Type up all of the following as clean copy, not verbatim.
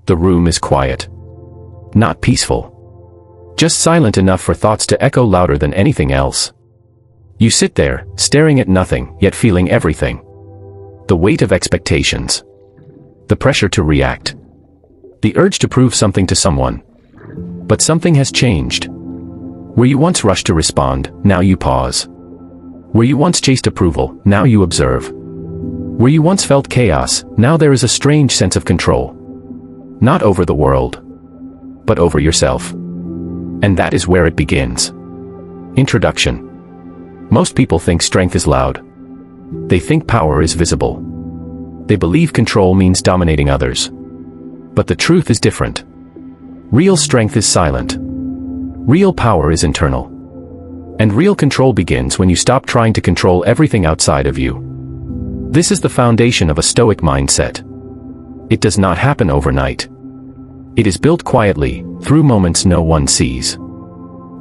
The room is quiet. Not peaceful. Just silent enough for thoughts to echo louder than anything else. You sit there, staring at nothing, yet feeling everything. The weight of expectations. The pressure to react. The urge to prove something to someone. But something has changed. Where you once rushed to respond, now you pause. Where you once chased approval, now you observe. Where you once felt chaos, now there is a strange sense of control. Not over the world, but over yourself. And that is where it begins. Introduction. Most people think strength is loud. They think power is visible. They believe control means dominating others. But the truth is different. Real strength is silent. Real power is internal. And real control begins when you stop trying to control everything outside of you. This is the foundation of a Stoic mindset. It does not happen overnight. It is built quietly, through moments no one sees.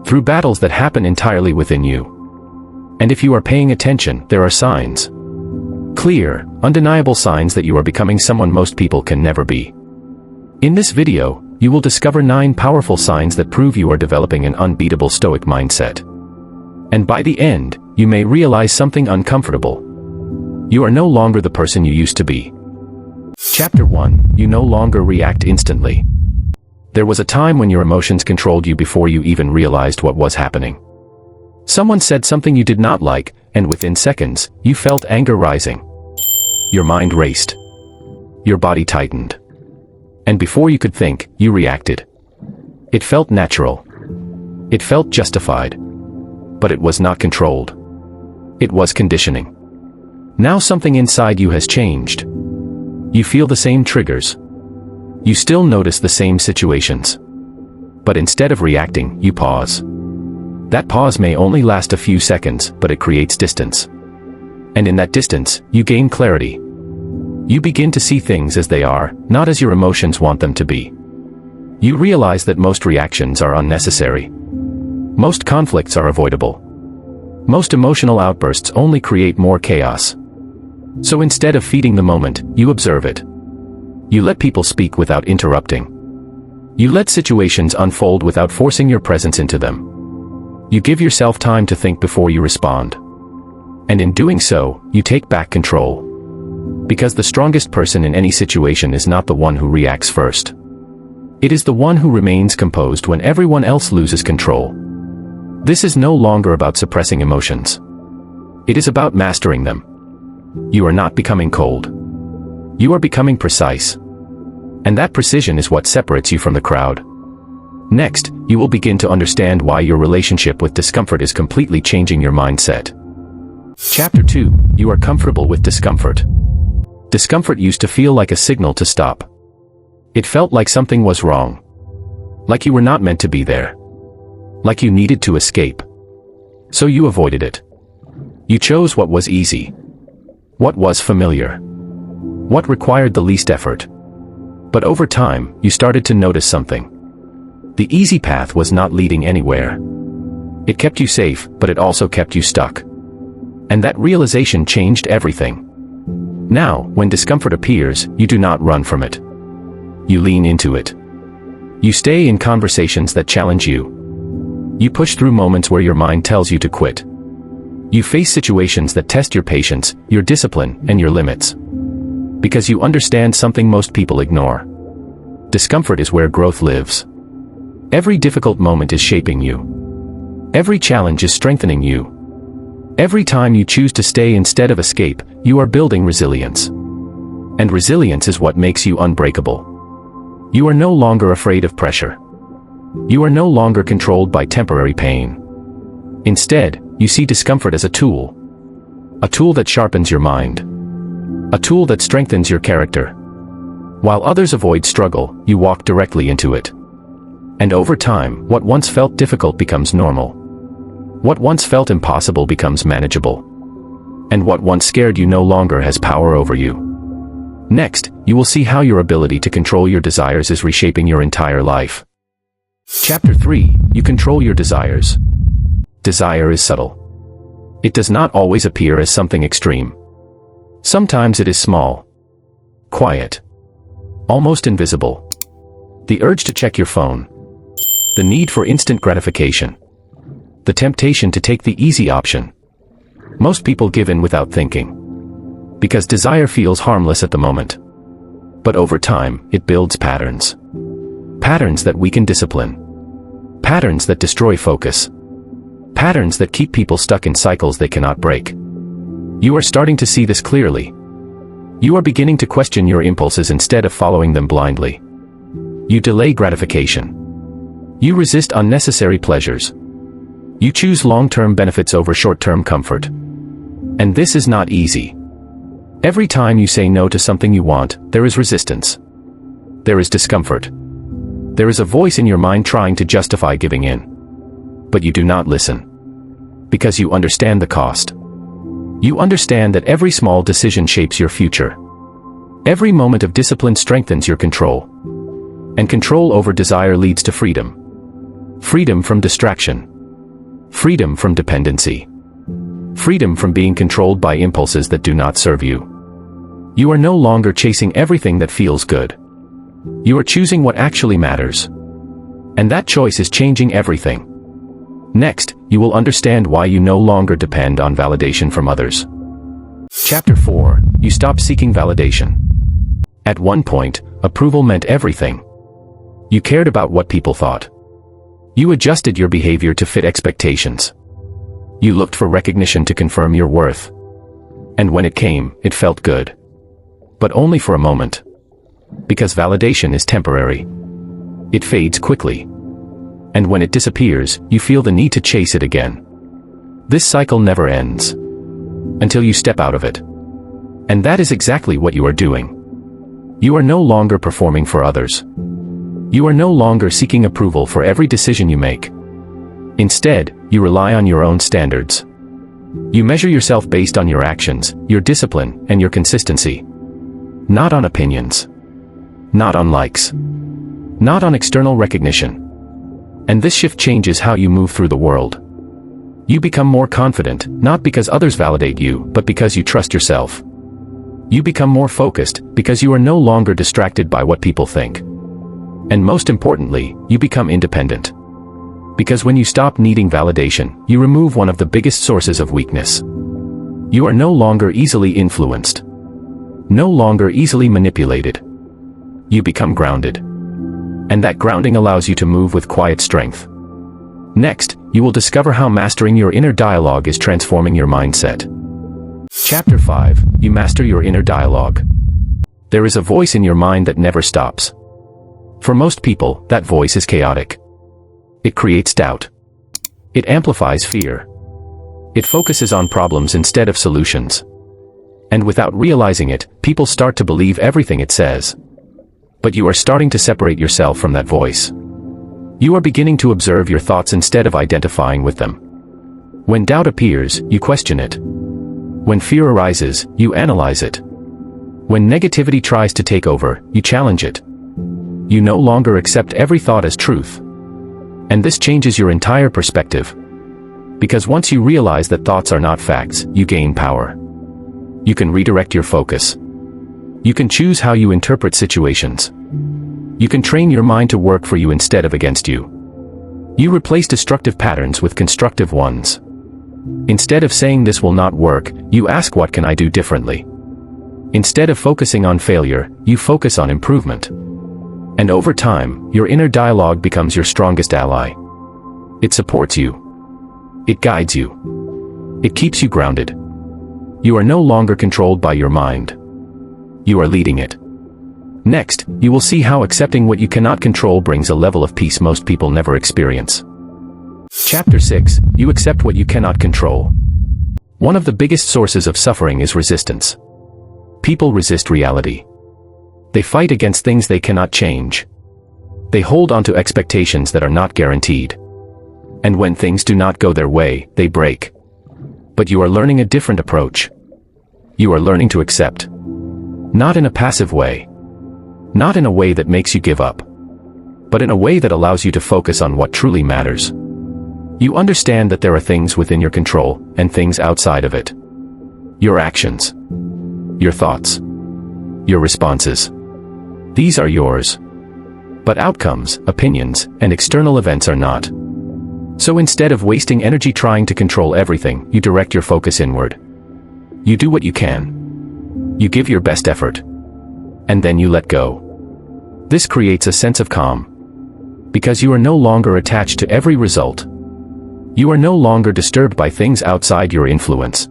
Through battles that happen entirely within you. And if you are paying attention, there are signs. Clear, undeniable signs that you are becoming someone most people can never be. In this video, you will discover 9 powerful signs that prove you are developing an unbeatable Stoic mindset. And by the end, you may realize something uncomfortable. You are no longer the person you used to be. Chapter 1. You no longer react instantly. There was a time when your emotions controlled you before you even realized what was happening. Someone said something you did not like, and within seconds, you felt anger rising. Your mind raced. Your body tightened. And before you could think, you reacted. It felt natural. It felt justified. But it was not controlled. It was conditioning. Now something inside you has changed. You feel the same triggers. You still notice the same situations. But instead of reacting, you pause. That pause may only last a few seconds, but it creates distance. And in that distance, you gain clarity. You begin to see things as they are, not as your emotions want them to be. You realize that most reactions are unnecessary. Most conflicts are avoidable. Most emotional outbursts only create more chaos. So instead of feeding the moment, you observe it. You let people speak without interrupting. You let situations unfold without forcing your presence into them. You give yourself time to think before you respond. And in doing so, you take back control. Because the strongest person in any situation is not the one who reacts first. It is the one who remains composed when everyone else loses control. This is no longer about suppressing emotions. It is about mastering them. You are not becoming cold. You are becoming precise. And that precision is what separates you from the crowd. Next, you will begin to understand why your relationship with discomfort is completely changing your mindset. Chapter 2. You are comfortable with discomfort. Discomfort used to feel like a signal to stop. It felt like something was wrong. Like you were not meant to be there. Like you needed to escape. So you avoided it. You chose what was easy. What was familiar. What required the least effort. But over time, you started to notice something. The easy path was not leading anywhere. It kept you safe, but it also kept you stuck. And that realization changed everything. Now, when discomfort appears, you do not run from it. You lean into it. You stay in conversations that challenge you. You push through moments where your mind tells you to quit. You face situations that test your patience, your discipline, and your limits. Because you understand something most people ignore. Discomfort is where growth lives. Every difficult moment is shaping you. Every challenge is strengthening you. Every time you choose to stay instead of escape, you are building resilience. And resilience is what makes you unbreakable. You are no longer afraid of pressure. You are no longer controlled by temporary pain. Instead, you see discomfort as a tool. A tool that sharpens your mind. A tool that strengthens your character. While others avoid struggle, you walk directly into it. And over time, what once felt difficult becomes normal. What once felt impossible becomes manageable. And what once scared you no longer has power over you. Next, you will see how your ability to control your desires is reshaping your entire life. Chapter 3. You control your desires. Desire is subtle. It does not always appear as something extreme. Sometimes it is small, quiet, almost invisible. The urge to check your phone. The need for instant gratification. The temptation to take the easy option. Most people give in without thinking. Because desire feels harmless at the moment. But over time, it builds patterns. Patterns that weaken discipline. Patterns that destroy focus. Patterns that keep people stuck in cycles they cannot break. You are starting to see this clearly. You are beginning to question your impulses instead of following them blindly. You delay gratification. You resist unnecessary pleasures. You choose long-term benefits over short-term comfort. And this is not easy. Every time you say no to something you want, there is resistance. There is discomfort. There is a voice in your mind trying to justify giving in. But you do not listen. Because you understand the cost. You understand that every small decision shapes your future. Every moment of discipline strengthens your control. And control over desire leads to freedom. Freedom from distraction. Freedom from dependency. Freedom from being controlled by impulses that do not serve you. You are no longer chasing everything that feels good. You are choosing what actually matters. And that choice is changing everything. Next, you will understand why you no longer depend on validation from others. Chapter 4. You stop seeking validation. At one point, approval meant everything. You cared about what people thought. You adjusted your behavior to fit expectations. You looked for recognition to confirm your worth. And when it came, it felt good. But only for a moment. Because validation is temporary. It fades quickly. And when it disappears, you feel the need to chase it again. This cycle never ends. Until you step out of it. And that is exactly what you are doing. You are no longer performing for others. You are no longer seeking approval for every decision you make. Instead, you rely on your own standards. You measure yourself based on your actions, your discipline, and your consistency. Not on opinions. Not on likes. Not on external recognition. And this shift changes how you move through the world. You become more confident, not because others validate you, but because you trust yourself. You become more focused, because you are no longer distracted by what people think. And most importantly, you become independent. Because when you stop needing validation, you remove one of the biggest sources of weakness. You are no longer easily influenced. No longer easily manipulated. You become grounded. And that grounding allows you to move with quiet strength. Next, you will discover how mastering your inner dialogue is transforming your mindset. Chapter 5. You master your inner dialogue. There is a voice in your mind that never stops. For most people, that voice is chaotic. It creates doubt. It amplifies fear. It focuses on problems instead of solutions. And without realizing it, people start to believe everything it says. But you are starting to separate yourself from that voice. You are beginning to observe your thoughts instead of identifying with them. When doubt appears, you question it. When fear arises, you analyze it. When negativity tries to take over, you challenge it. You no longer accept every thought as truth. And this changes your entire perspective. Because once you realize that thoughts are not facts, you gain power. You can redirect your focus. You can choose how you interpret situations. You can train your mind to work for you instead of against you. You replace destructive patterns with constructive ones. Instead of saying this will not work, you ask what can I do differently? Instead of focusing on failure, you focus on improvement. And over time, your inner dialogue becomes your strongest ally. It supports you. It guides you. It keeps you grounded. You are no longer controlled by your mind. You are leading it. Next, you will see how accepting what you cannot control brings a level of peace most people never experience. Chapter 6. You accept what you cannot control. One of the biggest sources of suffering is resistance. People resist reality. They fight against things they cannot change. They hold on to expectations that are not guaranteed. And when things do not go their way, they break. But you are learning a different approach. You are learning to accept. Not in a passive way. Not in a way that makes you give up. But in a way that allows you to focus on what truly matters. You understand that there are things within your control, and things outside of it. Your actions. Your thoughts. Your responses. These are yours. But outcomes, opinions, and external events are not. So instead of wasting energy trying to control everything, you direct your focus inward. You do what you can. You give your best effort. And then you let go. This creates a sense of calm. Because you are no longer attached to every result. You are no longer disturbed by things outside your influence.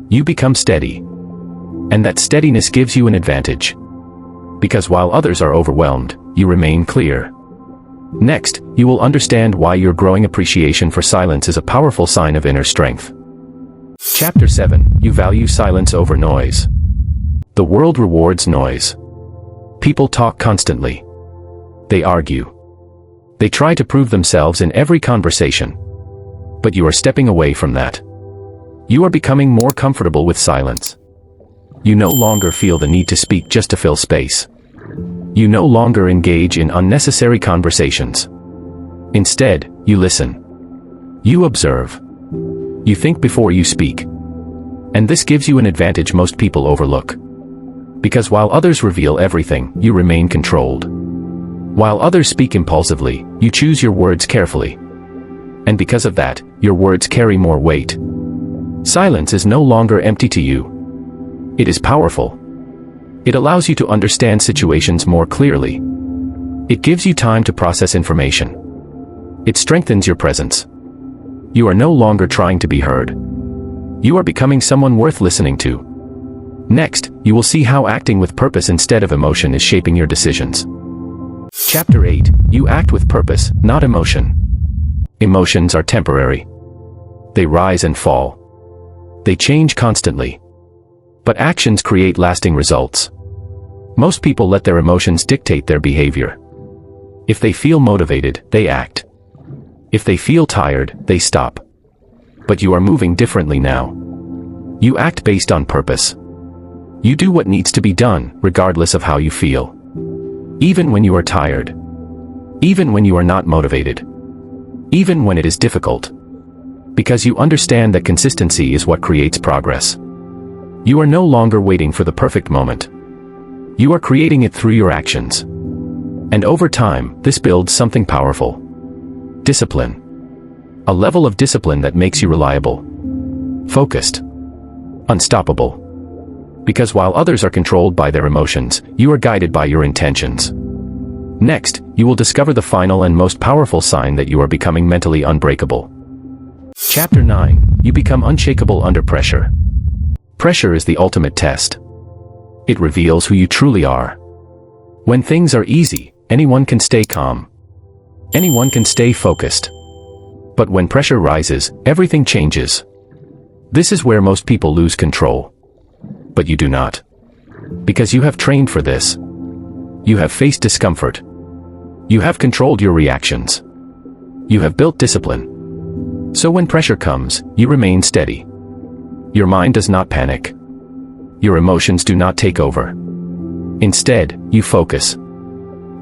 You become steady. And that steadiness gives you an advantage. Because while others are overwhelmed, you remain clear. Next, you will understand why your growing appreciation for silence is a powerful sign of inner strength. Chapter 7. You value silence over noise. The world rewards noise. People talk constantly. They argue. They try to prove themselves in every conversation. But you are stepping away from that. You are becoming more comfortable with silence. You no longer feel the need to speak just to fill space. You no longer engage in unnecessary conversations. Instead, you listen. You observe. You think before you speak. And this gives you an advantage most people overlook. Because while others reveal everything, you remain controlled. While others speak impulsively, you choose your words carefully. And because of that, your words carry more weight. Silence is no longer empty to you. It is powerful. It allows you to understand situations more clearly. It gives you time to process information. It strengthens your presence. You are no longer trying to be heard. You are becoming someone worth listening to. Next, you will see how acting with purpose instead of emotion is shaping your decisions. Chapter 8. You act with purpose, not emotion. Emotions are temporary. They rise and fall. They change constantly. But actions create lasting results. Most people let their emotions dictate their behavior. If they feel motivated, they act. If they feel tired, they stop. But you are moving differently now. You act based on purpose. You do what needs to be done, regardless of how you feel. Even when you are tired. Even when you are not motivated. Even when it is difficult. Because you understand that consistency is what creates progress. You are no longer waiting for the perfect moment. You are creating it through your actions. And over time, this builds something powerful. Discipline. A level of discipline that makes you reliable. Focused. Unstoppable. Because while others are controlled by their emotions, you are guided by your intentions. Next, you will discover the final and most powerful sign that you are becoming mentally unbreakable. Chapter 9. You become unshakable under pressure. Pressure is the ultimate test. It reveals who you truly are. When things are easy, anyone can stay calm. Anyone can stay focused. But when pressure rises, everything changes. This is where most people lose control. But you do not. Because you have trained for this. You have faced discomfort. You have controlled your reactions. You have built discipline. So when pressure comes, you remain steady. Your mind does not panic. Your emotions do not take over. Instead, you focus.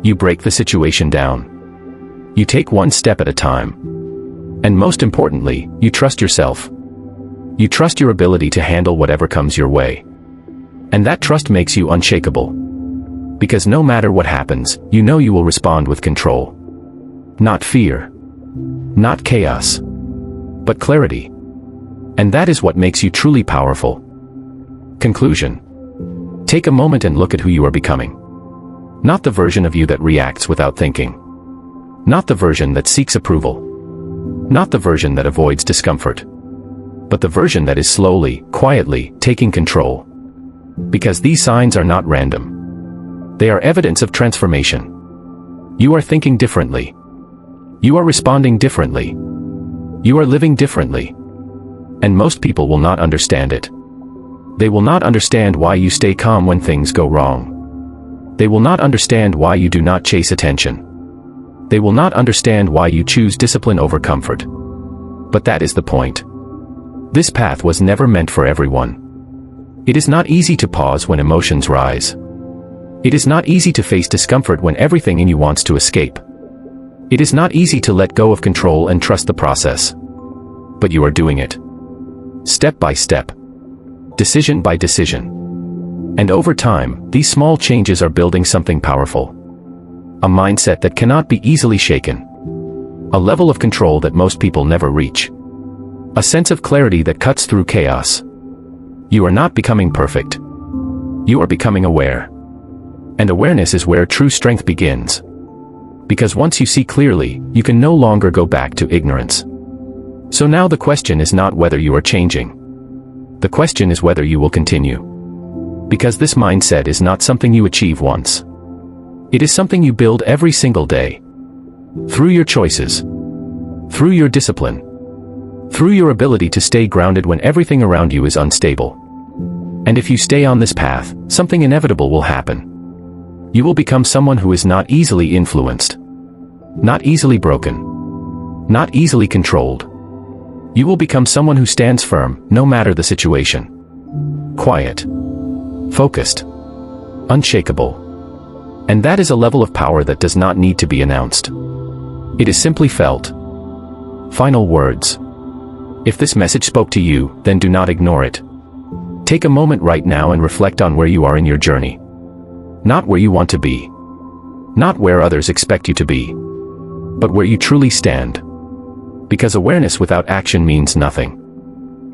You break the situation down. You take one step at a time. And most importantly, you trust yourself. You trust your ability to handle whatever comes your way. And that trust makes you unshakable. Because no matter what happens, you know you will respond with control. Not fear. Not chaos. But clarity. And that is what makes you truly powerful. Conclusion. Take a moment and look at who you are becoming. Not the version of you that reacts without thinking. Not the version that seeks approval. Not the version that avoids discomfort. But the version that is slowly, quietly, taking control. Because these signs are not random. They are evidence of transformation. You are thinking differently. You are responding differently. You are living differently. And most people will not understand it. They will not understand why you stay calm when things go wrong. They will not understand why you do not chase attention. They will not understand why you choose discipline over comfort. But that is the point. This path was never meant for everyone. It is not easy to pause when emotions rise. It is not easy to face discomfort when everything in you wants to escape. It is not easy to let go of control and trust the process. But you are doing it. Step by step. Decision by decision. And over time, these small changes are building something powerful. A mindset that cannot be easily shaken. A level of control that most people never reach. A sense of clarity that cuts through chaos. You are not becoming perfect. You are becoming aware. And awareness is where true strength begins. Because once you see clearly, you can no longer go back to ignorance. So now the question is not whether you are changing. The question is whether you will continue. Because this mindset is not something you achieve once. It is something you build every single day. Through your choices. Through your discipline. Through your ability to stay grounded when everything around you is unstable. And if you stay on this path, something inevitable will happen. You will become someone who is not easily influenced. Not easily broken. Not easily controlled. You will become someone who stands firm, no matter the situation. Quiet. Focused. Unshakable. And that is a level of power that does not need to be announced. It is simply felt. Final words. If this message spoke to you, then do not ignore it. Take a moment right now and reflect on where you are in your journey. Not where you want to be. Not where others expect you to be. But where you truly stand. Because awareness without action means nothing.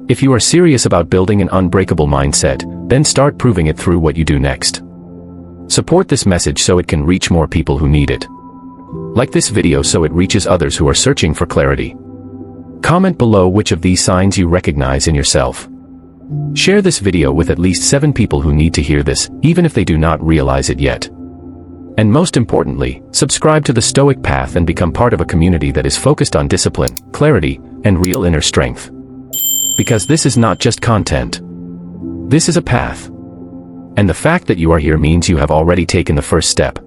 If you are serious about building an unbreakable mindset, then start proving it through what you do next. Support this message so it can reach more people who need it. Like this video so it reaches others who are searching for clarity. Comment below which of these signs you recognize in yourself. Share this video with at least 7 people who need to hear this, even if they do not realize it yet. And most importantly, subscribe to the Stoic Path and become part of a community that is focused on discipline, clarity, and real inner strength. Because this is not just content. This is a path. And the fact that you are here means you have already taken the first step.